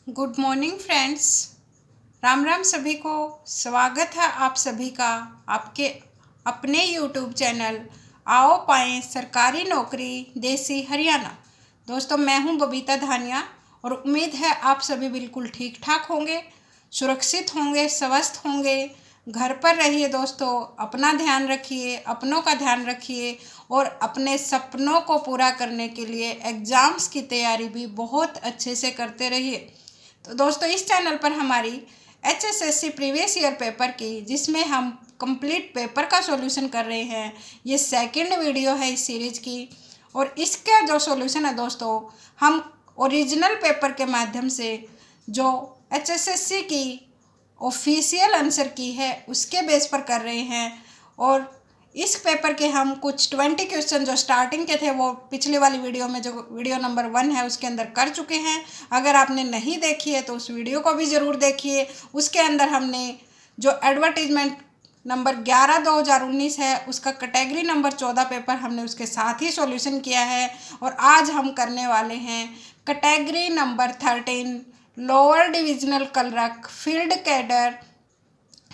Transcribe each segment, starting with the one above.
Good morning friends. Ram Ram सभी को। स्वागत है आप सभी का आपके अपने यूट्यूब चैनल आओ पाएं सरकारी नौकरी देसी हरियाणा। दोस्तों, मैं हूं बबीता धानिया और उम्मीद है आप सभी बिल्कुल ठीक ठाक होंगे, सुरक्षित होंगे, स्वस्थ होंगे। घर पर रहिए दोस्तों, अपना ध्यान रखिए, अपनों का ध्यान रखिए और अपने सपनों को पूरा करने के लिए एग्ज़ाम्स की तैयारी भी बहुत अच्छे से करते रहिए। तो दोस्तों, इस चैनल पर हमारी HSSC प्रीवियस ईयर पेपर की, जिसमें हम कंप्लीट पेपर का सॉल्यूशन कर रहे हैं, ये सेकंड वीडियो है इस सीरीज की। और इसका जो सॉल्यूशन है दोस्तों, हम ओरिजिनल पेपर के माध्यम से जो HSSC की ऑफिशियल आंसर की है उसके बेस पर कर रहे हैं। और इस पेपर के हम कुछ 20 क्वेश्चन जो स्टार्टिंग के थे वो पिछले वाली वीडियो में, जो वीडियो नंबर 1 है, उसके अंदर कर चुके हैं। अगर आपने नहीं देखी है तो उस वीडियो को भी ज़रूर देखिए। उसके अंदर हमने जो एडवर्टीजमेंट नंबर 11/2019 है, उसका कैटेगरी नंबर 14 पेपर हमने उसके साथ ही सॉल्यूशन किया है। और आज हम करने वाले हैं category number 13 lower divisional clerk field cadre,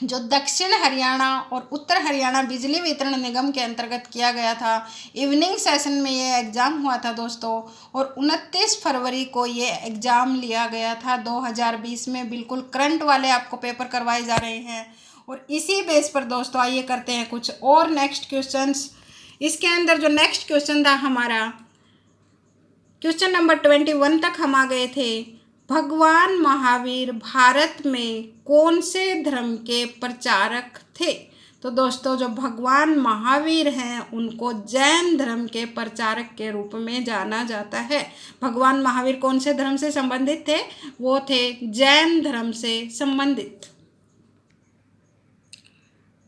जो दक्षिण हरियाणा और उत्तर हरियाणा बिजली वितरण निगम के अंतर्गत किया गया था। इवनिंग सेशन में ये एग्ज़ाम हुआ था दोस्तों, और 29 फरवरी को ये एग्ज़ाम लिया गया था 2020 में। बिल्कुल करंट वाले आपको पेपर करवाए जा रहे हैं। और इसी बेस पर दोस्तों आइए करते हैं कुछ और नेक्स्ट क्वेश्चंस। इसके अंदर जो नेक्स्ट क्वेश्चन था हमारा, क्वेश्चन नंबर 21 तक हम आ गए थे। भगवान महावीर भारत में कौन से धर्म के प्रचारक थे? तो दोस्तों, जो भगवान महावीर हैं उनको जैन धर्म के प्रचारक के रूप में जाना जाता है। भगवान महावीर कौन से धर्म से संबंधित थे? वो थे जैन धर्म से संबंधित।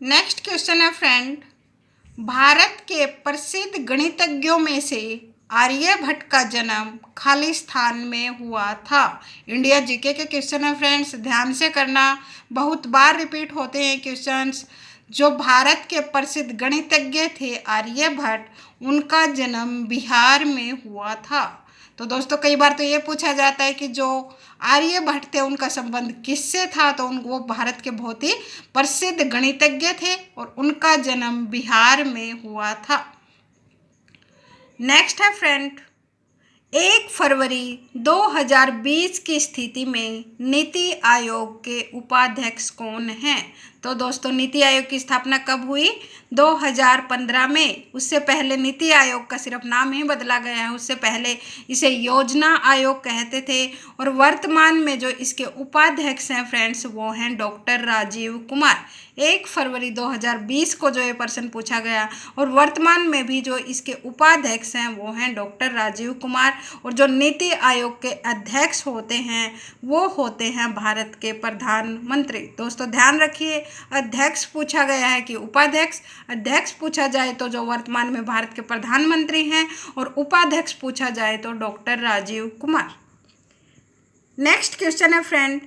नेक्स्ट क्वेश्चन है फ्रेंड, भारत के प्रसिद्ध गणितज्ञों में से आर्यभट्ट का जन्म खालिस्तान में हुआ था। इंडिया जीके के क्वेश्चन है फ्रेंड्स, ध्यान से करना, बहुत बार रिपीट होते हैं क्वेश्चंस। जो भारत के प्रसिद्ध गणितज्ञ थे आर्यभट्ट, उनका जन्म बिहार में हुआ था। तो दोस्तों, कई बार तो ये पूछा जाता है कि जो आर्यभट्ट थे उनका संबंध किससे था? तो वो भारत के बहुत ही प्रसिद्ध गणितज्ञ थे और उनका जन्म बिहार में हुआ था। नेक्स्ट है फ्रेंड, 1 फरवरी 2020 की स्थिति में नीति आयोग के उपाध्यक्ष कौन हैं? तो दोस्तों, नीति आयोग की स्थापना कब हुई? 2015 में। उससे पहले नीति आयोग का सिर्फ नाम ही बदला गया है, उससे पहले इसे योजना आयोग कहते थे। और वर्तमान में जो इसके उपाध्यक्ष हैं फ्रेंड्स, वो हैं डॉक्टर राजीव कुमार। 1 फरवरी 2020 को जो ये प्रश्न पूछा गया, और वर्तमान में भी जो इसके उपाध्यक्ष हैं वो हैं डॉक्टर राजीव कुमार। और जो नीति आयोग के अध्यक्ष होते हैं वो होते हैं भारत के प्रधानमंत्री। दोस्तों ध्यान रखिए, अध्यक्ष पूछा गया है कि उपाध्यक्ष। अध्यक्ष पूछा जाए तो जो वर्तमान में भारत के प्रधानमंत्री हैं, और उपाध्यक्ष पूछा जाए तो doctor Rajiv Kumar. Next question है फ्रेंड,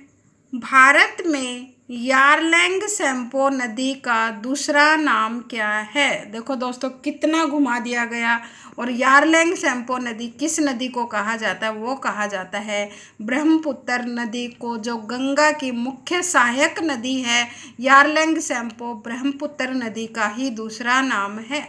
भारत में यारलैंग सेम्पो नदी का दूसरा नाम क्या है? देखो दोस्तों, कितना घुमा दिया गया। और यारलैंग सेम्पो नदी किस नदी को कहा जाता है? वो कहा जाता है ब्रह्मपुत्र नदी को, जो गंगा की मुख्य सहायक नदी है। यारलैंग सेम्पो ब्रह्मपुत्र नदी का ही दूसरा नाम है।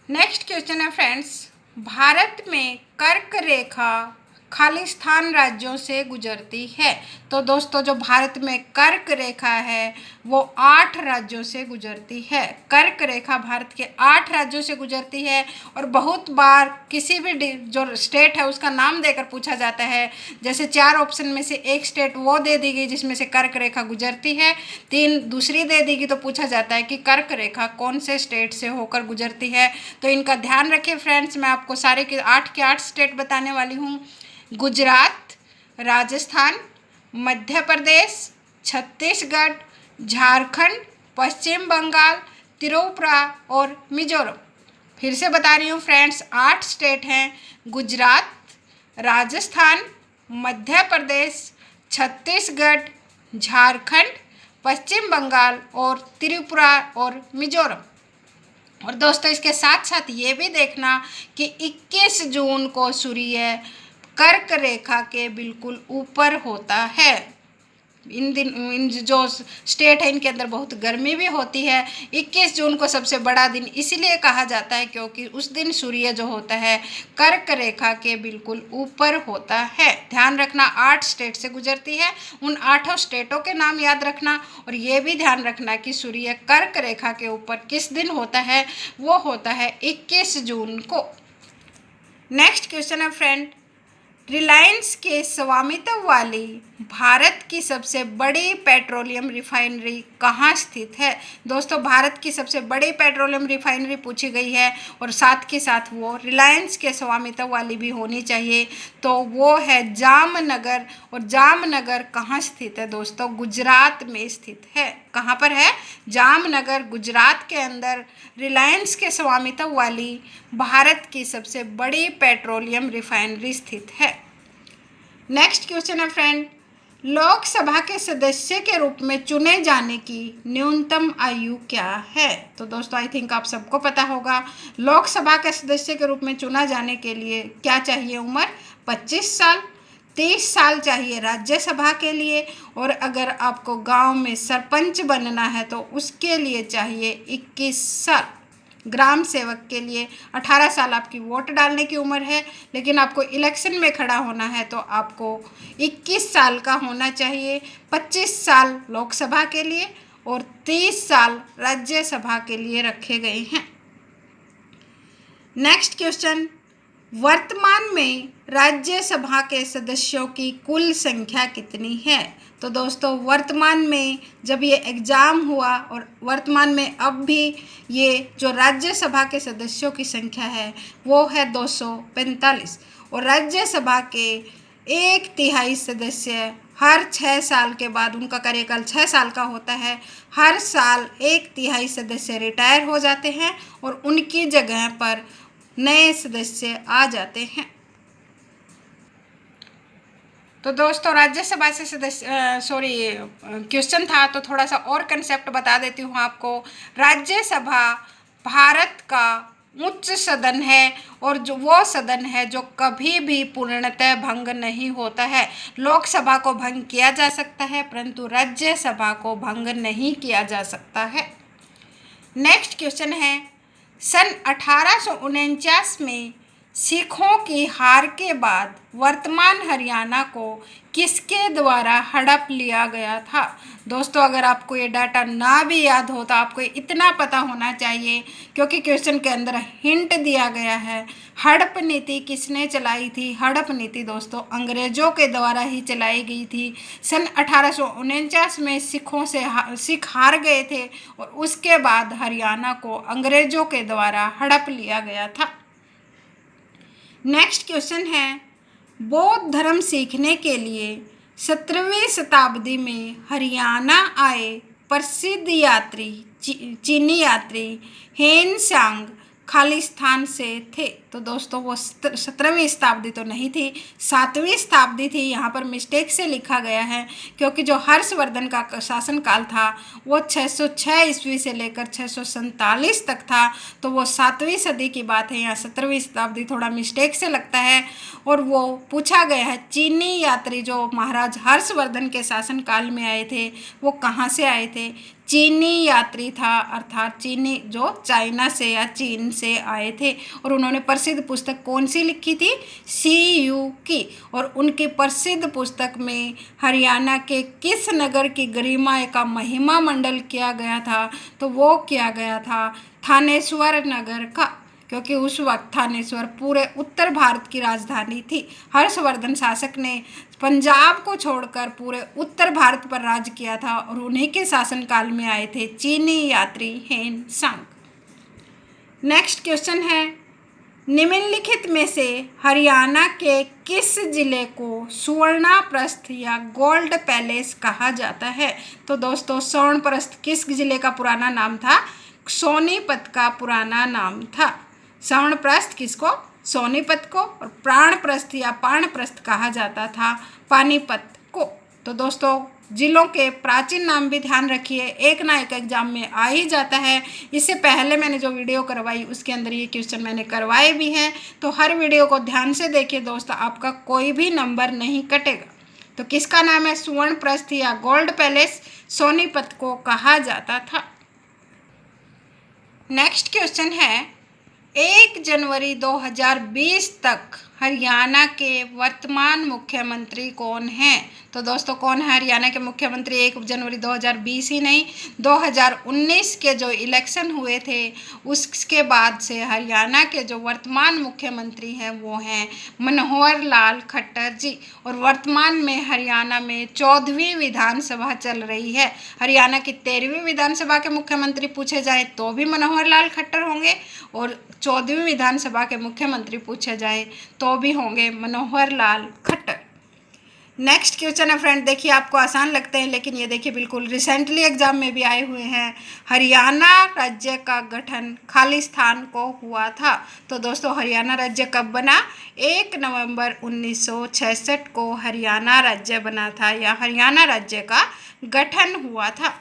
नेक्स्ट क्वेश्चन है फ्रेंड्स, भारत में कर्क रेखा खालिस्तान राज्यों से गुजरती है। तो दोस्तों, जो भारत में कर्क रेखा है वो 8 राज्यों से गुजरती है। कर्क रेखा भारत के 8 राज्यों से गुजरती है। और बहुत बार किसी भी जो स्टेट है उसका नाम देकर पूछा जाता है। जैसे 4 ऑप्शन में से एक स्टेट वो दे दी गई जिसमें से कर्क रेखा गुजरती है, 3 दूसरी दे दी गई, तो पूछा जाता है कि कर्क रेखा कौन से स्टेट से होकर गुजरती है। तो इनका ध्यान रखिए फ्रेंड्स, मैं आपको सारे के 8 स्टेट बताने वाली हूँ। गुजरात, राजस्थान, मध्य प्रदेश, छत्तीसगढ़, झारखंड, पश्चिम बंगाल, त्रिपुरा और मिजोरम। फिर से बता रही हूँ फ्रेंड्स, 8 स्टेट हैं। गुजरात, राजस्थान, मध्य प्रदेश, छत्तीसगढ़, झारखंड, पश्चिम बंगाल और त्रिपुरा और मिजोरम। और दोस्तों इसके साथ साथ ये भी देखना कि 21 जून को सूर्य कर्क रेखा के बिल्कुल ऊपर होता है। इन जो स्टेट है इनके अंदर बहुत गर्मी भी होती है। 21 जून को सबसे बड़ा दिन इसीलिए कहा जाता है क्योंकि उस दिन सूर्य जो होता है कर्क रेखा के बिल्कुल ऊपर होता है। ध्यान रखना 8 स्टेट से गुजरती है, उन 8 स्टेटों के नाम याद रखना और ये भी ध्यान रखना कि सूर्य कर्क रेखा के ऊपर किस दिन होता है, वो होता है 21 जून को। नेक्स्ट क्वेश्चन है फ्रेंड, रिलायंस के स्वामित्व वाली भारत की सबसे बड़ी पेट्रोलियम रिफाइनरी कहाँ स्थित है? दोस्तों भारत की सबसे बड़ी पेट्रोलियम रिफाइनरी पूछी गई है और साथ के साथ वो रिलायंस के स्वामित्व वाली भी होनी चाहिए, तो वो है जामनगर। और जामनगर कहाँ स्थित है दोस्तों? गुजरात में स्थित है। कहाँ पर है? जामनगर, गुजरात के अंदर रिलायंस के स्वामित्व वाली भारत की सबसे बड़ी पेट्रोलियम रिफाइनरी स्थित है। नेक्स्ट क्वेश्चन है फ्रेंड, लोकसभा के सदस्य के रूप में चुने जाने की न्यूनतम आयु क्या है? तो दोस्तों आई थिंक आप सबको पता होगा, लोकसभा के सदस्य के रूप में चुना जाने के लिए क्या चाहिए उम्र? 25 साल। 30 साल चाहिए राज्यसभा के लिए, और अगर आपको गांव में सरपंच बनना है तो उसके लिए चाहिए 21 साल। ग्राम सेवक के लिए 18 साल आपकी वोट डालने की उम्र है, लेकिन आपको इलेक्शन में खड़ा होना है तो आपको 21 साल का होना चाहिए। 25 साल लोकसभा के लिए और 30 साल राज्यसभा के लिए रखे गए हैं। नेक्स्ट क्वेश्चन, वर्तमान में राज्यसभा के सदस्यों की कुल संख्या कितनी है? तो दोस्तों वर्तमान में जब ये एग्ज़ाम हुआ और वर्तमान में अब भी ये जो राज्यसभा के सदस्यों की संख्या है वो है 245, और राज्यसभा के 1/3 सदस्य हर 6 साल के बाद, उनका कार्यकाल 6 साल का होता है, हर साल 1/3 सदस्य रिटायर हो जाते हैं और उनकी जगह पर नए सदस्य आ जाते हैं। तो दोस्तों राज्यसभा से क्वेश्चन था तो थोड़ा सा और कंसेप्ट बता देती हूँ आपको। राज्यसभा भारत का उच्च सदन है और जो वो सदन है जो कभी भी पूर्णतः भंग नहीं होता है। लोकसभा को भंग किया जा सकता है परंतु राज्यसभा को भंग नहीं किया जा सकता है। नेक्स्ट क्वेश्चन है, सन 1849 में सिखों की हार के बाद वर्तमान हरियाणा को किसके द्वारा हड़प लिया गया था? दोस्तों अगर आपको ये डाटा ना भी याद हो तो आपको इतना पता होना चाहिए क्योंकि क्वेश्चन के अंदर हिंट दिया गया है। हड़प नीति किसने चलाई थी? हड़प नीति दोस्तों अंग्रेजों के द्वारा ही चलाई गई थी। सन 1849 में सिख हार गए थे और उसके बाद हरियाणा को अंग्रेजों के द्वारा हड़प लिया गया था। नेक्स्ट क्वेश्चन है, बौद्ध धर्म सीखने के लिए 17वीं शताब्दी में हरियाणा आए प्रसिद्ध यात्री चीनी यात्री हेन सांग खालिस्तान से थे। तो दोस्तों वो 17वीं शताब्दी तो नहीं थी, 7वीं शताब्दी थी। यहाँ पर मिस्टेक से लिखा गया है क्योंकि जो हर्षवर्धन का शासनकाल था वो 606 ईस्वी से लेकर 647 तक था, तो वो 7वीं सदी की बात है। यहाँ 17वीं शताब्दी थोड़ा मिस्टेक से लगता है। और वो पूछा गया है चीनी यात्री जो महाराज हर्षवर्धन के शासनकाल में आए थे वो कहाँ से आए थे? चीनी यात्री था, अर्थात चीनी जो चाइना से या चीन से आए थे। और उन्होंने प्रसिद्ध पुस्तक कौन सी लिखी थी? CU की। और उनकी प्रसिद्ध पुस्तक में हरियाणा के किस नगर की गरिमा का महिमा मंडल किया गया था? तो वो किया गया था थानेश्वर नगर का, क्योंकि उस वक्त थानेश्वर पूरे उत्तर भारत की राजधानी थी। हर्षवर्धन शासक ने पंजाब को छोड़कर पूरे उत्तर भारत पर राज किया था और उन्हीं के शासनकाल में आए थे चीनी यात्री हेन सांग। नेक्स्ट क्वेश्चन है, निम्नलिखित में से हरियाणा के किस जिले को सुवर्णप्रस्थ या गोल्ड पैलेस कहा जाता है? तो दोस्तों स्वर्णप्रस्थ किस जिले का पुराना नाम था? सोनीपत का पुराना नाम था। स्वर्णप्रस्थ किसको? सोनीपत को। और प्राणप्रस्थ या पाणप्रस्थ कहा जाता था पानीपत को। तो दोस्तों जिलों के प्राचीन नाम भी ध्यान रखिए, एक ना एक एग्जाम में आ ही जाता है। इससे पहले मैंने जो वीडियो करवाई उसके अंदर ये क्वेश्चन मैंने करवाए भी हैं, तो हर वीडियो को ध्यान से देखिए दोस्तों, आपका कोई भी नंबर नहीं कटेगा। तो किसका नाम है सुवर्ण प्रस्थ या गोल्ड पैलेस सोनीपत को कहा जाता था। नेक्स्ट क्वेश्चन है 1 जनवरी 2020 तक हरियाणा के वर्तमान मुख्यमंत्री कौन हैं। तो दोस्तों कौन है हरियाणा के मुख्यमंत्री 1 जनवरी 2020 ही नहीं, 2019 के जो इलेक्शन हुए थे उसके बाद से हरियाणा के जो वर्तमान मुख्यमंत्री हैं वो हैं मनोहर लाल खट्टर जी। और वर्तमान में हरियाणा में 14वीं विधानसभा चल रही है। हरियाणा की 13वीं विधानसभा के मुख्यमंत्री पूछे जाए तो भी मनोहर लाल खट्टर होंगे, और 14वीं विधानसभा के मुख्यमंत्री पूछे जाए तो भी होंगे मनोहर लाल खट्टर। नेक्स्ट क्वेश्चन है फ्रेंड, देखिए आपको आसान लगते हैं लेकिन ये देखिए बिल्कुल रिसेंटली एग्जाम में भी आए हुए हैं। हरियाणा राज्य का गठन खालिस्तान को हुआ था। तो दोस्तों हरियाणा राज्य कब बना, 1 नवंबर 1966 को हरियाणा राज्य बना था, या हरियाणा राज्य का गठन हुआ था।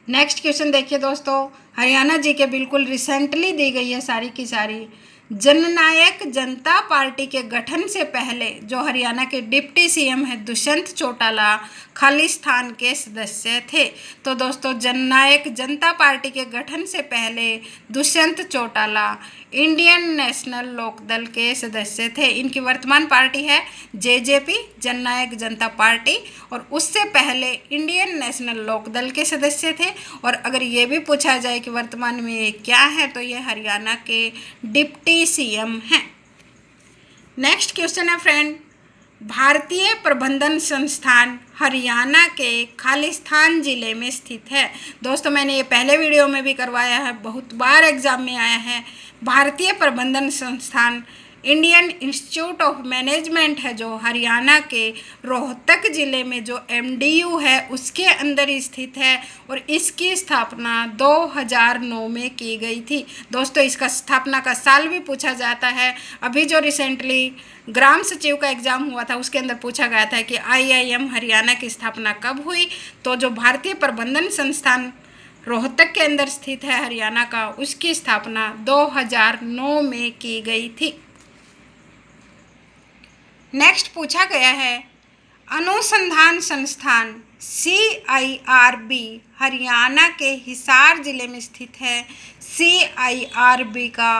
नेक्स्ट क्वेश्चन देखिए दोस्तों, हरियाणा जी के बिल्कुल रिसेंटली दी गई है सारी की सारी। जननायक जनता पार्टी के गठन से पहले जो हरियाणा के डिप्टी सीएम है दुष्यंत चौटाला खालिस्तान के सदस्य थे। तो दोस्तों जननायक जनता पार्टी के गठन से पहले दुष्यंत चौटाला इंडियन नेशनल लोकदल के सदस्य थे। इनकी वर्तमान पार्टी है जेजेपी जननायक जनता पार्टी, और उससे पहले इंडियन नेशनल लोकदल के सदस्य थे। और अगर ये भी पूछा जाए कि वर्तमान में ये क्या है तो ये हरियाणा के डिप्टी सीएम हैं। नेक्स्ट क्वेश्चन है फ्रेंड, भारतीय प्रबंधन संस्थान हरियाणा के खालिस्तान जिले में स्थित है। दोस्तों मैंने ये पहले वीडियो में भी करवाया है, बहुत बार एग्जाम में आया है। भारतीय प्रबंधन संस्थान इंडियन इंस्टीट्यूट ऑफ मैनेजमेंट है जो हरियाणा के रोहतक ज़िले में जो एमडीयू है उसके अंदर स्थित है, और इसकी स्थापना 2009 में की गई थी। दोस्तों इसका स्थापना का साल भी पूछा जाता है। अभी जो रिसेंटली ग्राम सचिव का एग्ज़ाम हुआ था उसके अंदर पूछा गया था कि आईआईएम हरियाणा की स्थापना कब हुई, तो जो भारतीय प्रबंधन संस्थान रोहतक के अंदर स्थित है हरियाणा का, उसकी स्थापना 2009 में की गई थी। नेक्स्ट पूछा गया है अनुसंधान संस्थान CIRB हरियाणा के हिसार जिले में स्थित है। CIRB का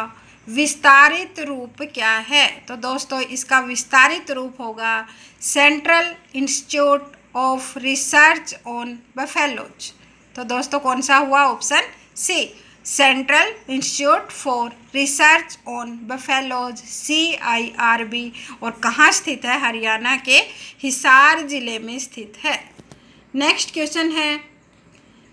विस्तारित रूप क्या है। तो दोस्तों इसका विस्तारित रूप होगा central institute of research on buffaloes. तो दोस्तों कौन सा हुआ option C, central institute for research on buffaloes CIRB, और कहाँ स्थित है, हरियाणा के हिसार जिले में स्थित है। नेक्स्ट क्वेश्चन है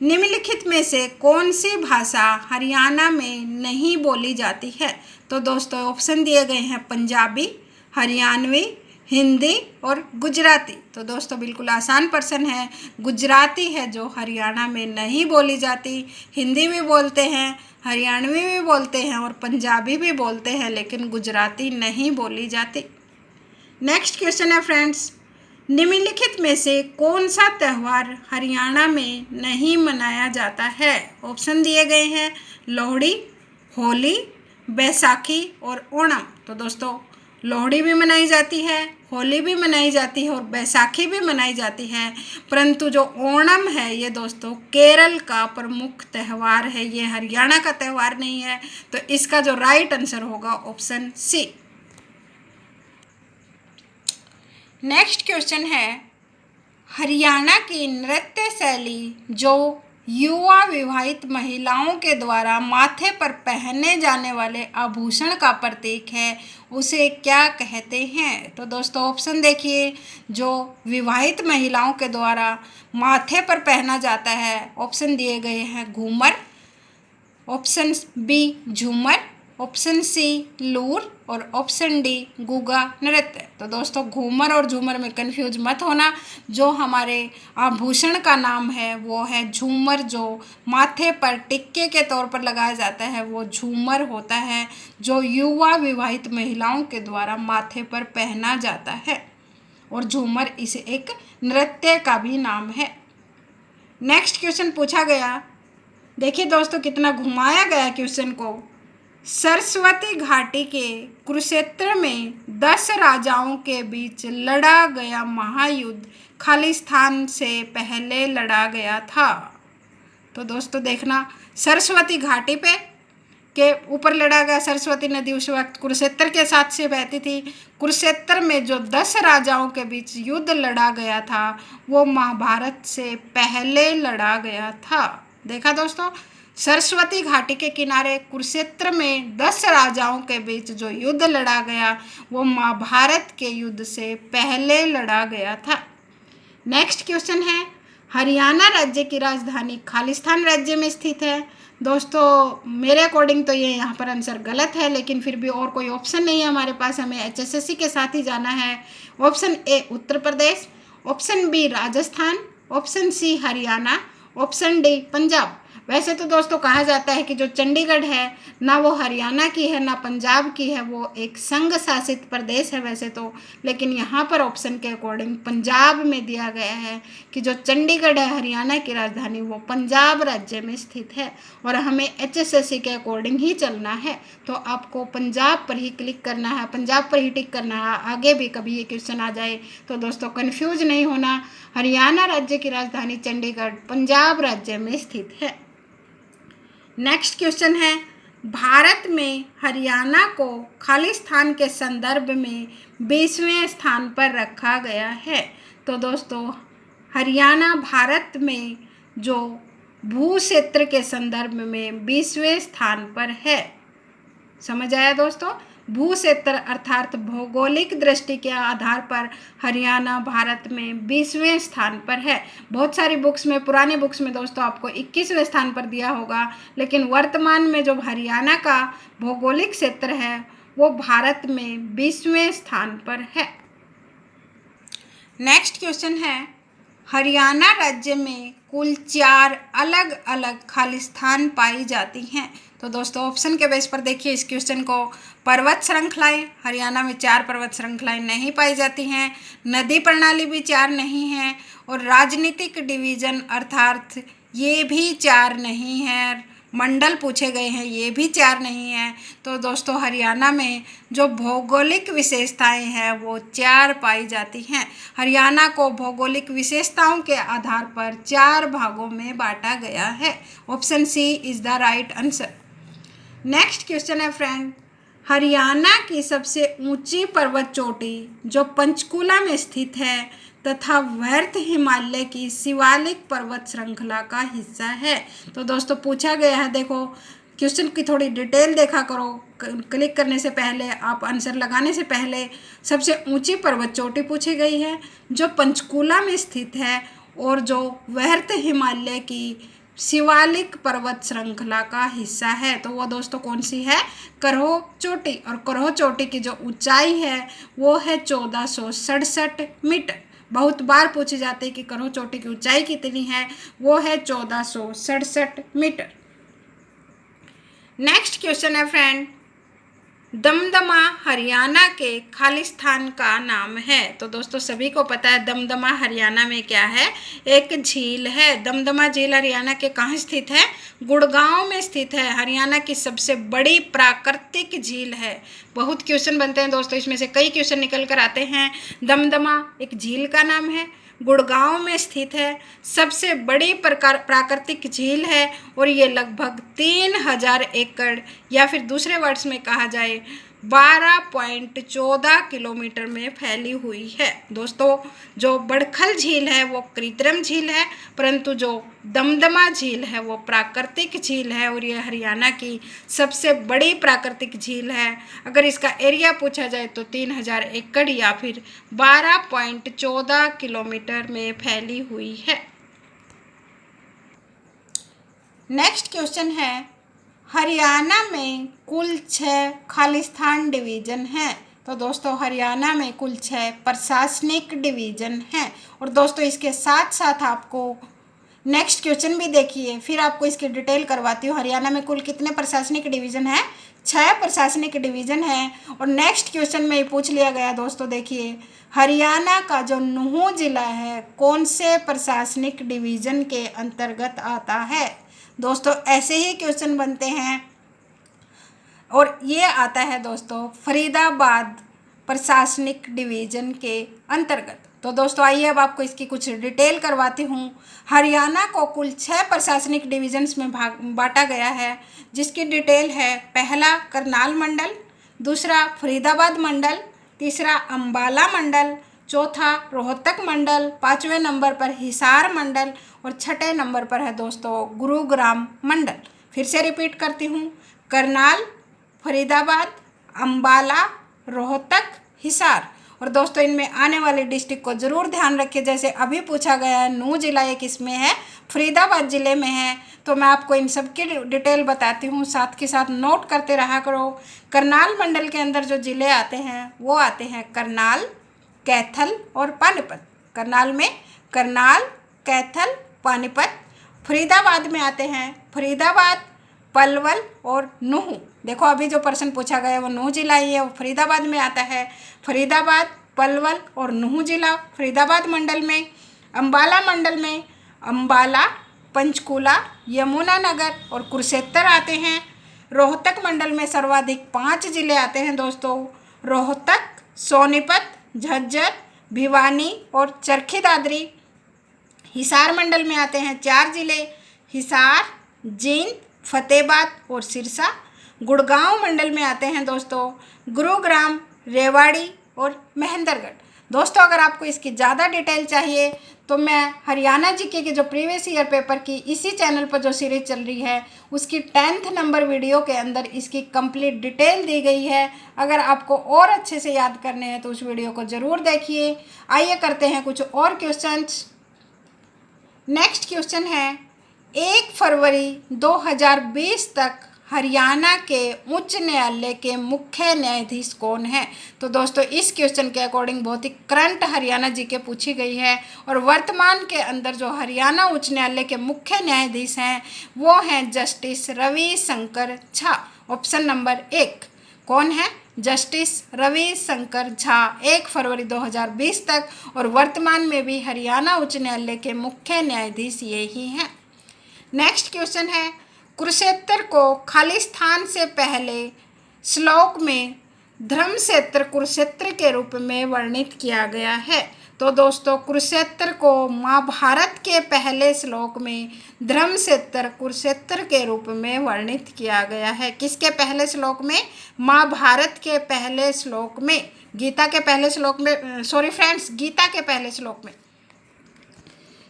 निम्नलिखित में से कौन सी भाषा हरियाणा में नहीं बोली जाती है। तो दोस्तों ऑप्शन दिए गए हैं पंजाबी, हरियाणवी, हिंदी और गुजराती। तो दोस्तों बिल्कुल आसान प्रश्न है, गुजराती है जो हरियाणा में नहीं बोली जाती। हिंदी भी बोलते हैं, हरियाणवी भी बोलते हैं और पंजाबी भी बोलते हैं, लेकिन गुजराती नहीं बोली जाती। नेक्स्ट क्वेश्चन है फ्रेंड्स, निम्नलिखित में से कौन सा त्यौहार हरियाणा में नहीं मनाया जाता है। ऑप्शन दिए गए हैं लोहड़ी, होली, बैसाखी और ओणम। तो दोस्तों लोहड़ी भी मनाई जाती है, होली भी मनाई जाती है और बैसाखी भी मनाई जाती है, परंतु जो ओणम है ये दोस्तों केरल का प्रमुख त्यौहार है, ये हरियाणा का त्यौहार नहीं है। तो इसका जो राइट आंसर होगा ऑप्शन सी। नेक्स्ट क्वेश्चन है हरियाणा की नृत्य शैली जो युवा विवाहित महिलाओं के द्वारा माथे पर पहने जाने वाले आभूषण का प्रतीक है उसे क्या कहते हैं। तो दोस्तों ऑप्शन देखिए, जो विवाहित महिलाओं के द्वारा माथे पर पहना जाता है, ऑप्शन दिए गए हैं घूमर, ऑप्शन बी झूमर, ऑप्शन सी लूर और ऑप्शन डी गुगा नृत्य। तो दोस्तों घूमर और झूमर में कंफ्यूज मत होना, जो हमारे आभूषण का नाम है वो है झूमर, जो माथे पर टिक्के के तौर पर लगाया जाता है वो झूमर होता है, जो युवा विवाहित महिलाओं के द्वारा माथे पर पहना जाता है। और झूमर इसे एक नृत्य का भी नाम है। नेक्स्ट क्वेश्चन पूछा गया, देखिए दोस्तों कितना घुमाया गया क्वेश्चन को। सरस्वती घाटी के कुरुक्षेत्र में 10 राजाओं के बीच लड़ा गया महायुद्ध खालिस्तान से पहले लड़ा गया था। तो दोस्तों देखना, सरस्वती घाटी पे के ऊपर लड़ा गया। सरस्वती नदी उस वक्त कुरुक्षेत्र के साथ से बहती थी। कुरुक्षेत्र में जो 10 राजाओं के बीच युद्ध लड़ा गया था वो महाभारत से पहले लड़ा गया था। देखा दोस्तों, सरस्वती घाटी के किनारे कुरुक्षेत्र में 10 राजाओं के बीच जो युद्ध लड़ा गया वो महाभारत के युद्ध से पहले लड़ा गया था। नेक्स्ट क्वेश्चन है, हरियाणा राज्य की राजधानी खालिस्तान राज्य में स्थित है। दोस्तों मेरे अकॉर्डिंग तो ये यहाँ पर आंसर गलत है, लेकिन फिर भी और कोई ऑप्शन नहीं है हमारे पास, हमें HSSC के साथ ही जाना है। Option A Uttar Pradesh, option B Rajasthan, option C Haryana, option D Punjab. वैसे तो दोस्तों कहा जाता है कि जो चंडीगढ़ है ना वो हरियाणा की है ना पंजाब की है, वो एक संघ शासित प्रदेश है वैसे तो, लेकिन यहाँ पर ऑप्शन के अकॉर्डिंग पंजाब में दिया गया है कि जो चंडीगढ़ है हरियाणा की राजधानी वो पंजाब राज्य में स्थित है और हमें HSSC के अकॉर्डिंग ही चलना है। तो आपको पंजाब पर ही क्लिक करना है, पंजाब पर ही टिक करना है। आगे भी कभी ये क्वेश्चन आ जाए तो दोस्तों कन्फ्यूज नहीं होना, हरियाणा राज्य की राजधानी चंडीगढ़ पंजाब राज्य में स्थित है। नेक्स्ट क्वेश्चन है, भारत में हरियाणा को खालिस्तान के संदर्भ में 20वें स्थान पर रखा गया है। तो दोस्तों हरियाणा भारत में जो भू क्षेत्र के संदर्भ में 20वें स्थान पर है। समझ आया दोस्तों, भू क्षेत्र अर्थात भौगोलिक दृष्टि के आधार पर हरियाणा भारत में 20वें स्थान पर है। बहुत सारी बुक्स में, पुराने बुक्स में दोस्तों आपको 21वें स्थान पर दिया होगा, लेकिन वर्तमान में जो हरियाणा का भौगोलिक क्षेत्र है वो भारत में 20वें स्थान पर है। नेक्स्ट क्वेश्चन है, हरियाणा राज्य में कुल 4 अलग अलग खालिस्तान पाई जाती हैं। तो दोस्तों ऑप्शन के बेस पर देखिए इस क्वेश्चन को। पर्वत श्रृंखलाएं, हरियाणा में 4 पर्वत श्रृंखलाएं नहीं पाई जाती हैं। नदी प्रणाली भी 4 नहीं है और राजनीतिक डिवीजन अर्थात ये भी 4 नहीं है। मंडल पूछे गए हैं, ये भी 4 नहीं है। तो दोस्तों हरियाणा में जो भौगोलिक विशेषताएं हैं वो 4 पाई जाती हैं। हरियाणा को भौगोलिक विशेषताओं के आधार पर 4 भागों में बांटा गया है। Option C is the right answer. Next question है फ्रेंड, हरियाणा की सबसे ऊंची पर्वत चोटी जो पंचकूला में स्थित है तथा व्यर्थ हिमालय की शिवालिक पर्वत श्रृंखला का हिस्सा है। तो दोस्तों पूछा गया है, देखो क्वेश्चन की थोड़ी डिटेल देखा करो, क्लिक करने से पहले, आप आंसर लगाने से पहले। सबसे ऊंची पर्वत चोटी पूछी गई है जो पंचकूला में स्थित है और जो व्यर्थ हिमालय की शिवालिक पर्वत श्रृंखला का हिस्सा है। तो वो दोस्तों कौन सी है? करहो चोटी। और करहो चोटी की जो ऊंचाई है वो है 1467 मीटर। बहुत बार पूछे जाते हैं कि करहो चोटी की ऊंचाई कितनी है, वो है 1467 मीटर। नेक्स्ट क्वेश्चन है फ्रेंड, दमदमा हरियाणा के खालिस्तान का नाम है। तो दोस्तों सभी को पता है दमदमा हरियाणा में क्या है? एक झील है। दमदमा झील हरियाणा के कहाँ स्थित है? गुड़गांव में स्थित है। हरियाणा की सबसे बड़ी प्राकृतिक झील है। बहुत क्वेश्चन बनते हैं दोस्तों, इसमें से कई क्वेश्चन निकल कर आते हैं। दमदमा एक झील का नाम है, गुड़गांव में स्थित है, सबसे बड़ी प्राकृतिक झील है और ये लगभग 3000 एकड़ या फिर दूसरे वर्ड्स में कहा जाए 12.14 किलोमीटर में फैली हुई है। दोस्तों जो बड़खल झील है वो कृत्रिम झील है, परंतु जो दमदमा झील है वो प्राकृतिक झील है और ये हरियाणा की सबसे बड़ी प्राकृतिक झील है। अगर इसका एरिया पूछा जाए तो 3000 एकड़ या फिर 12.14 किलोमीटर में फैली हुई है। नेक्स्ट क्वेश्चन है, हरियाणा में कुल 6 खालिस्तान डिवीज़न हैं। तो दोस्तों हरियाणा में कुल 6 प्रशासनिक डिवीज़न हैं और दोस्तों इसके साथ साथ आपको नेक्स्ट क्वेश्चन भी देखिए, फिर आपको इसकी डिटेल करवाती हूँ। हरियाणा में कुल कितने प्रशासनिक डिवीज़न है? 6 प्रशासनिक डिवीज़न है। और नेक्स्ट क्वेश्चन में ये पूछ लिया गया दोस्तों, देखिए हरियाणा का जो नूंह जिला है कौन से प्रशासनिक डिवीज़न के अंतर्गत आता है? दोस्तों ऐसे ही क्वेश्चन बनते हैं और ये आता है दोस्तों फरीदाबाद प्रशासनिक डिवीज़न के अंतर्गत। तो दोस्तों आइए अब आपको इसकी कुछ डिटेल करवाती हूँ। हरियाणा को कुल 6 प्रशासनिक डिवीजन्स में बांटा गया है, जिसकी डिटेल है, पहला करनाल मंडल, दूसरा फरीदाबाद मंडल, तीसरा अंबाला मंडल, चौथा रोहतक मंडल, 5वें नंबर पर हिसार मंडल और 6ठे नंबर पर है दोस्तों गुरुग्राम मंडल। फिर से रिपीट करती हूँ, करनाल, फरीदाबाद, अंबाला, रोहतक, हिसार। और दोस्तों इनमें आने वाले डिस्ट्रिक्ट को ज़रूर ध्यान रखिए, जैसे अभी पूछा गया है नूंह जिला ये किस में है? फरीदाबाद ज़िले में है। तो मैं आपको इन सब की डिटेल बताती हूँ, साथ के साथ नोट करते रहा करो। करनाल मंडल के अंदर जो ज़िले आते हैं वो आते हैं करनाल, कैथल और पानीपत। करनाल में करनाल, कैथल, पानीपत। फरीदाबाद में आते हैं फरीदाबाद, पलवल और नूंह। देखो अभी जो प्रश्न पूछा गया है वो नूंह जिला ही है, वो फरीदाबाद में आता है। फरीदाबाद, पलवल और नूंह जिला फरीदाबाद मंडल में। अंबाला मंडल में अंबाला, पंचकूला, यमुनानगर और कुरुक्षेत्र आते हैं। रोहतक मंडल में सर्वाधिक 5 जिले आते हैं दोस्तों, रोहतक, सोनीपत, झज्जर, भिवानी और चरखी दादरी। हिसार मंडल में आते हैं 4 जिले, हिसार, जींद, फतेहाबाद और सिरसा। गुड़गांव मंडल में आते हैं दोस्तों गुरुग्राम, रेवाड़ी और महेंद्रगढ़। दोस्तों अगर आपको इसकी ज़्यादा डिटेल चाहिए तो मैं हरियाणा जीके के जो प्रीवियस ईयर पेपर की इसी चैनल पर जो सीरीज चल रही है उसकी 10th नंबर वीडियो के अंदर इसकी कंप्लीट डिटेल दी गई है। अगर आपको और अच्छे से याद करने हैं तो उस वीडियो को ज़रूर देखिए। आइए करते हैं कुछ और क्वेश्चंस। नेक्स्ट क्वेश्चन है, 1 फरवरी 2020 तक हरियाणा के उच्च न्यायालय के मुख्य न्यायाधीश कौन है? तो दोस्तों इस क्वेश्चन के अकॉर्डिंग बहुत ही करंट हरियाणा जी के पूछी गई है। और वर्तमान के अंदर जो हरियाणा उच्च न्यायालय के मुख्य न्यायाधीश हैं वो हैं justice Ravishankar Jha. Option number 1 कौन है? जस्टिस रविशंकर झा 1 फरवरी 2020 तक, और वर्तमान में भी हरियाणा उच्च न्यायालय के मुख्य न्यायाधीश ये ही हैं। नेक्स्ट क्वेश्चन है, कुरुक्षेत्र को खालिस्तान से पहले श्लोक में धर्म क्षेत्र कुरुक्षेत्र के रूप में वर्णित किया गया है। तो दोस्तों कुरुक्षेत्र को महाभारत के पहले श्लोक में धर्म क्षेत्र कुरुक्षेत्र के रूप में वर्णित किया गया है। किसके पहले श्लोक में? महाभारत के पहले श्लोक में, गीता के पहले श्लोक में, सॉरी फ्रेंड्स, गीता के पहले श्लोक में।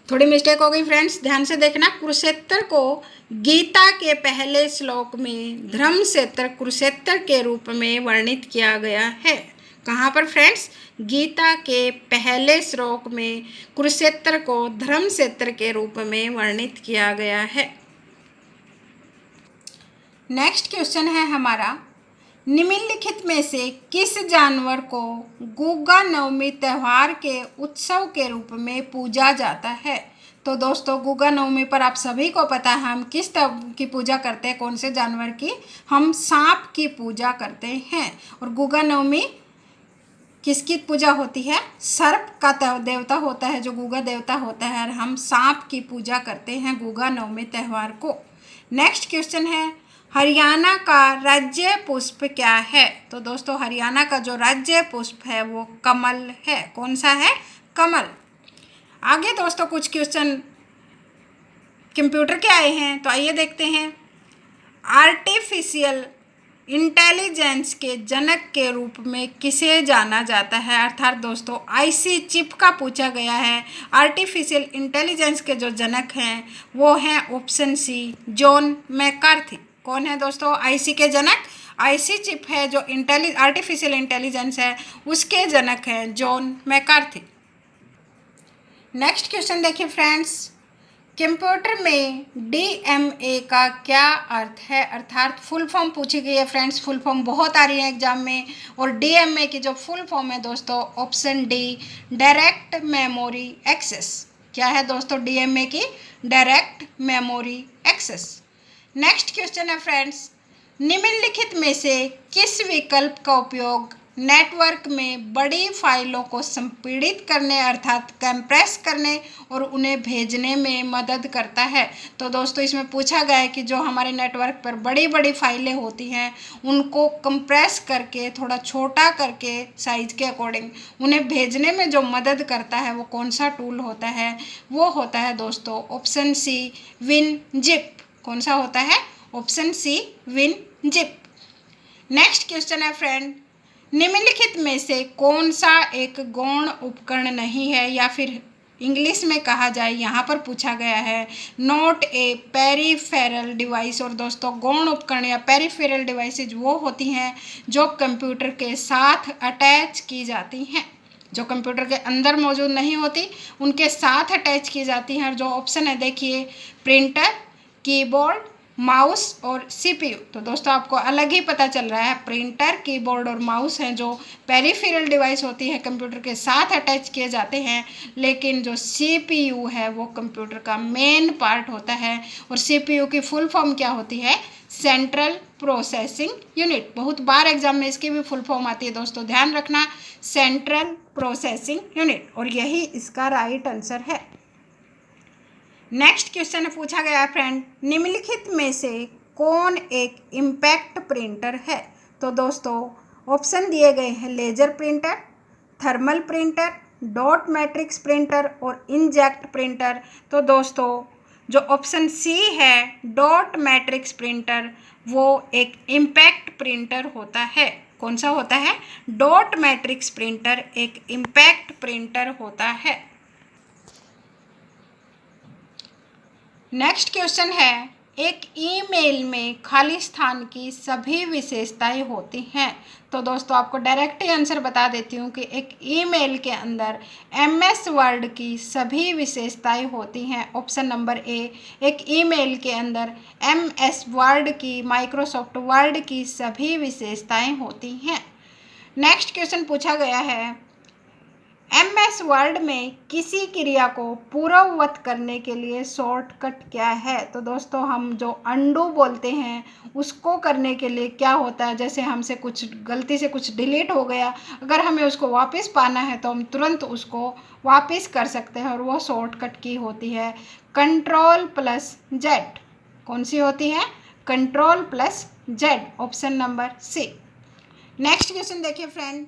थोड़ी मिस्टेक हो गई फ्रेंड्स, ध्यान से देखना। कुरुक्षेत्र को गीता के पहले श्लोक में धर्म क्षेत्र कुरुक्षेत्र के रूप में वर्णित किया गया है। कहाँ पर फ्रेंड्स? गीता के पहले श्लोक में कुरुक्षेत्र को धर्म क्षेत्र के रूप में वर्णित किया गया है। नेक्स्ट क्वेश्चन है हमारा, निम्नलिखित में से किस जानवर को गुग्गा नवमी त्यौहार के उत्सव के रूप में पूजा जाता है? तो दोस्तों गुग्गा नवमी पर आप सभी को पता है हम किस की पूजा करते हैं, कौन से जानवर की? हम सांप की पूजा करते हैं। और गुग्गा नवमी किसकी पूजा होती है? सर्प का देवता होता है जो गुग्गा देवता होता है, और हम सांप की पूजा करते हैं गुग्गा नवमी त्यौहार को। नेक्स्ट क्वेश्चन है, हरियाणा का राज्य पुष्प क्या है? तो दोस्तों हरियाणा का जो राज्य पुष्प है वो कमल है। कौन सा है? कमल। आगे दोस्तों कुछ क्वेश्चन कंप्यूटर के आए हैं, तो आइए देखते हैं। आर्टिफिशियल इंटेलिजेंस के जनक के रूप में किसे जाना जाता है? अर्थात दोस्तों आईसी चिप का पूछा गया है। आर्टिफिशियल इंटेलिजेंस के जो जनक हैं वो हैं ऑप्शन सी, जॉन मैकार्थी। कौन है दोस्तों आईसी के जनक? आईसी चिप है जो आर्टिफिशियल इंटेलिजेंस है उसके जनक हैं जॉन मैकार्थी। नेक्स्ट क्वेश्चन देखिए फ्रेंड्स, कंप्यूटर में डीएमए का क्या अर्थ है? अर्थात फुल फॉर्म पूछी गई है फ्रेंड्स, फुल फॉर्म बहुत आ रही है एग्जाम में। और डीएमए की जो फुल फॉर्म है दोस्तों option D, direct memory access. क्या है दोस्तों? डीएमए की direct memory access. Next question है फ्रेंड्स, निम्नलिखित में से किस विकल्प का उपयोग नेटवर्क में बड़ी फाइलों को संपीड़ित करने अर्थात कंप्रेस करने और उन्हें भेजने में मदद करता है? तो दोस्तों इसमें पूछा गया है कि जो हमारे नेटवर्क पर बड़ी बड़ी फाइलें होती हैं उनको कंप्रेस करके थोड़ा छोटा करके साइज के अकॉर्डिंग उन्हें भेजने में जो मदद करता है वो कौन सा टूल होता है? वो होता है दोस्तों ऑप्शन सी, विनजिप। कौन सा होता है? Option C, WinZip. Next question है फ्रेंड, निम्नलिखित में से कौन सा एक गौण उपकरण नहीं है, या फिर इंग्लिश में कहा जाए यहाँ पर पूछा गया है नॉट ए पेरीफेरल डिवाइस। और दोस्तों गौण उपकरण या पेरीफेरल डिवाइसेज वो होती हैं जो कंप्यूटर के साथ अटैच की जाती हैं, जो कंप्यूटर के अंदर मौजूद नहीं होती, उनके साथ अटैच की जाती हैं। और जो ऑप्शन है देखिए, प्रिंटर, कीबोर्ड, माउस और सीपीयू। तो दोस्तों आपको अलग ही पता चल रहा है, प्रिंटर, कीबोर्ड और माउस हैं जो पेरिफेरल डिवाइस होती है, कंप्यूटर के साथ अटैच किए जाते हैं। लेकिन जो सीपीयू है वो कंप्यूटर का मेन पार्ट होता है। और सीपीयू की फुल फॉर्म क्या होती है? Central processing unit. बहुत बार एग्जाम में इसकी भी फुल फॉर्म आती है दोस्तों, ध्यान रखना, सेंट्रल प्रोसेसिंग यूनिट। और यही इसका राइट आंसर है। नेक्स्ट क्वेश्चन पूछा गया है फ्रेंड, निम्नलिखित में से कौन एक इम्पैक्ट प्रिंटर है? तो दोस्तों ऑप्शन दिए गए हैं laser printer, thermal printer, dot matrix printer और इंकजेट प्रिंटर। तो दोस्तों जो ऑप्शन सी है डॉट मैट्रिक्स प्रिंटर वो एक इम्पैक्ट प्रिंटर होता है। कौन सा होता है? डॉट मैट्रिक्स प्रिंटर एक इम्पैक्ट प्रिंटर होता है। नेक्स्ट क्वेश्चन है, एक ईमेल में खाली स्थान की सभी विशेषताएं होती हैं। तो दोस्तों आपको डायरेक्ट ही आंसर बता देती हूँ कि एक ईमेल के अंदर एमएस वर्ड की सभी विशेषताएं होती हैं। ऑप्शन नंबर ए, एक ईमेल के अंदर एमएस वर्ड की, माइक्रोसॉफ्ट वर्ड की सभी विशेषताएं होती हैं। नेक्स्ट क्वेश्चन पूछा गया है, एमएस वर्ड में किसी क्रिया को पूर्ववत करने के लिए शॉर्टकट क्या है? तो दोस्तों हम जो अंडू बोलते हैं उसको करने के लिए क्या होता है, जैसे हमसे कुछ गलती से कुछ डिलीट हो गया, अगर हमें उसको वापस पाना है तो हम तुरंत उसको वापस कर सकते हैं और वो शॉर्टकट की होती है Ctrl+Z। कौन सी होती है? Ctrl+Z, option number C. Next question देखिए फ्रेंड,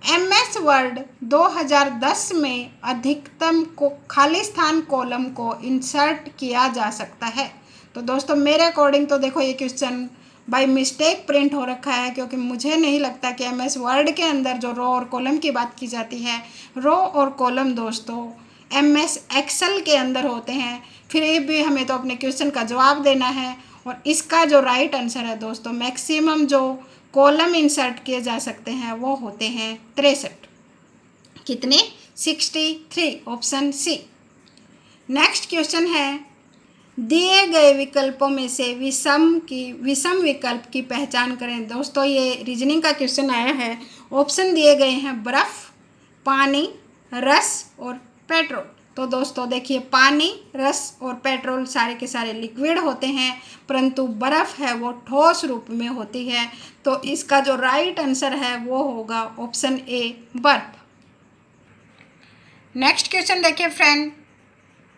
एमएस वर्ड 2010 में अधिकतम को खाली स्थान कॉलम को इंसर्ट किया जा सकता है। तो दोस्तों मेरे अकॉर्डिंग तो देखो ये क्वेश्चन बाय मिस्टेक प्रिंट हो रखा है, क्योंकि मुझे नहीं लगता कि एमएस वर्ड के अंदर जो रो और कॉलम की बात की जाती है, रो और कॉलम दोस्तों एमएस एक्सेल के अंदर होते हैं। फिर ये भी हमें तो अपने क्वेश्चन का जवाब देना है, और इसका जो राइट आंसर है दोस्तों, मैक्सिमम जो कॉलम इंसर्ट किए जा सकते हैं वो होते हैं 63। कितने? 63, ऑप्शन सी। नेक्स्ट क्वेश्चन है, दिए गए विकल्पों में से विषम विकल्प की पहचान करें। दोस्तों ये रीजनिंग का क्वेश्चन आया है। ऑप्शन दिए गए हैं बर्फ, पानी, रस और पेट्रोल। तो दोस्तों देखिए, पानी, रस और पेट्रोल सारे के सारे लिक्विड होते हैं, परंतु बर्फ़ है वो ठोस रूप में होती है। तो इसका जो राइट आंसर है वो होगा ऑप्शन ए, बर्फ। नेक्स्ट क्वेश्चन देखिए फ्रेंड,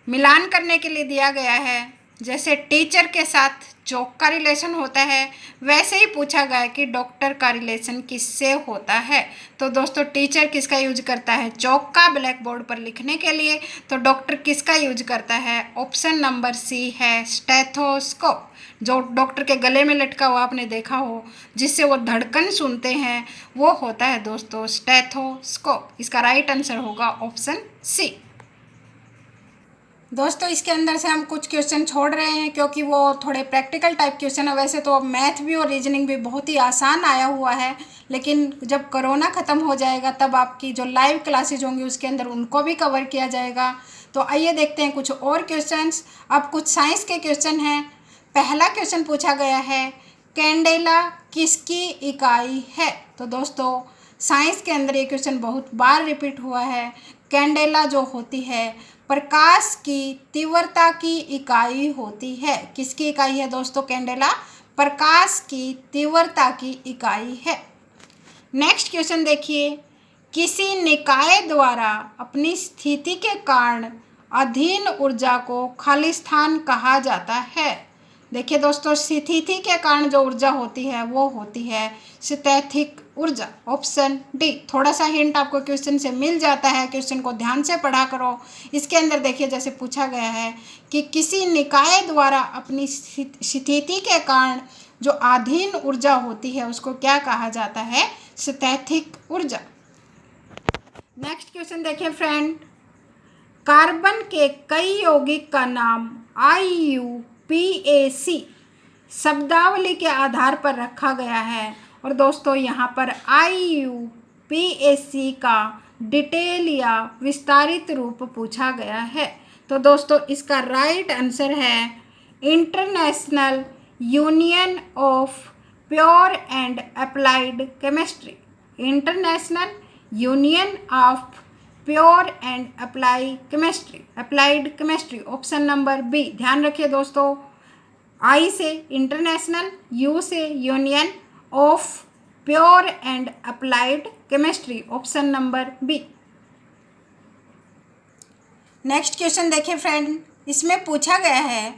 मिलान करने के लिए दिया गया है, जैसे टीचर के साथ चौक का रिलेशन होता है वैसे ही पूछा गया कि डॉक्टर का रिलेशन किससे होता है। तो दोस्तों टीचर किसका यूज करता है? चौक का, ब्लैक बोर्ड पर लिखने के लिए। तो डॉक्टर किसका यूज करता है? ऑप्शन नंबर सी है, स्टेथोस्कोप। जो डॉक्टर के गले में लटका हुआ आपने देखा हो, जिससे वो धड़कन सुनते हैं, वो होता है दोस्तों स्टेथोस्कोप। इसका राइट आंसर होगा ऑप्शन सी। दोस्तों इसके अंदर से हम कुछ क्वेश्चन छोड़ रहे हैं क्योंकि वो थोड़े प्रैक्टिकल टाइप क्वेश्चन है। वैसे तो अब मैथ भी और रीजनिंग भी बहुत ही आसान आया हुआ है, लेकिन जब कोरोना ख़त्म हो जाएगा तब आपकी जो लाइव क्लासेज होंगी उसके अंदर उनको भी कवर किया जाएगा। तो आइए देखते हैं कुछ और क्वेश्चंस। अब कुछ साइंस के क्वेश्चन हैं। पहला क्वेश्चन पूछा गया है, कैंडेला किसकी इकाई है? तो दोस्तों साइंस के अंदर ये क्वेश्चन बहुत बार रिपीट हुआ है। कैंडेला जो होती है प्रकाश की तीव्रता की इकाई होती है। किसकी इकाई है दोस्तों? कैंडेला प्रकाश की तीव्रता की इकाई है। नेक्स्ट क्वेश्चन देखिए, किसी निकाय द्वारा अपनी स्थिति के कारण अधीन ऊर्जा को खालिस्तान कहा जाता है। देखिए दोस्तों, स्थिति के कारण जो ऊर्जा होती है वो होती है स्थैतिक ऊर्जा, ऑप्शन डी। थोड़ा सा हिंट आपको क्वेश्चन से मिल जाता है, क्वेश्चन को ध्यान से पढ़ा करो। इसके अंदर देखिए जैसे पूछा गया है कि किसी निकाय द्वारा अपनी स्थिति के कारण जो अधीन ऊर्जा होती है उसको क्या कहा जाता है? स्थैतिक ऊर्जा। नेक्स्ट क्वेश्चन देखिए फ्रेंड, कार्बन के कई यौगिक का नाम IUPAC शब्दावली के आधार पर रखा गया है। और दोस्तों यहाँ पर IUPAC का डिटेल या विस्तारित रूप पूछा गया है। तो दोस्तों इसका राइट आंसर है international union of pure and applied chemistry. International union of pure and applied chemistry, option number B. ध्यान रखिए दोस्तों, आई से इंटरनेशनल, यू से union, of pure and applied chemistry, option number B. Next question देखिए friend, इसमें पूछा गया है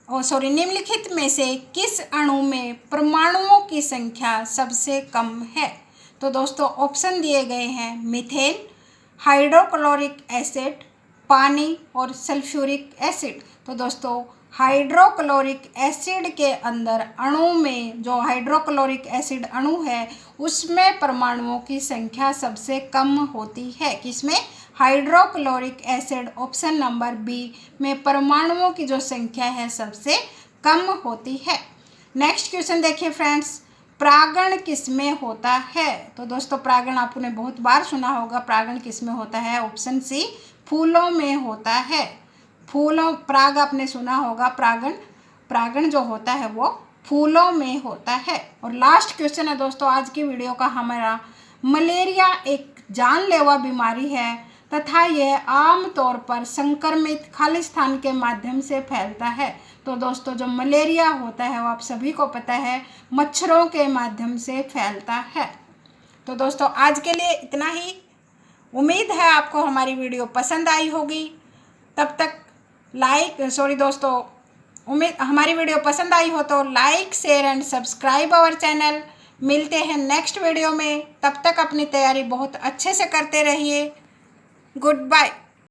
निम्नलिखित में से किस अणु में परमाणुओं की संख्या सबसे कम है? तो दोस्तों ऑप्शन दिए गए हैं मीथेन, हाइड्रोक्लोरिक एसिड, पानी और सल्फ्यूरिक एसिड। तो दोस्तों हाइड्रोक्लोरिक एसिड के अंदर अणु में जो हाइड्रोक्लोरिक एसिड अणु है उसमें परमाणुओं की संख्या सबसे कम होती है। किसमें? Hydrochloric acid, option number B में परमाणुओं की जो संख्या है सबसे कम होती है। नेक्स्ट क्वेश्चन देखिए फ्रेंड्स, परागण किसमें होता है? तो दोस्तों परागण आपने बहुत बार सुना होगा। परागण किसमें होता है? ऑप्शन सी, फूलों में होता है। फूलों, पराग आपने सुना होगा। परागण जो होता है वो फूलों में होता है। और लास्ट क्वेश्चन है दोस्तों आज की वीडियो का हमारा, मलेरिया एक जानलेवा बीमारी है तथा यह आमतौर पर संक्रमित खालिस्तान के माध्यम से फैलता है। तो दोस्तों जो मलेरिया होता है वो आप सभी को पता है मच्छरों के माध्यम से फैलता है। तो दोस्तों आज के लिए इतना ही। उम्मीद है आपको हमारी वीडियो पसंद आई होगी। तब तक हमारी वीडियो पसंद आई हो तो like, share and subscribe our channel. मिलते हैं नेक्स्ट वीडियो में। तब तक अपनी तैयारी बहुत अच्छे से करते रहिए। Good bye.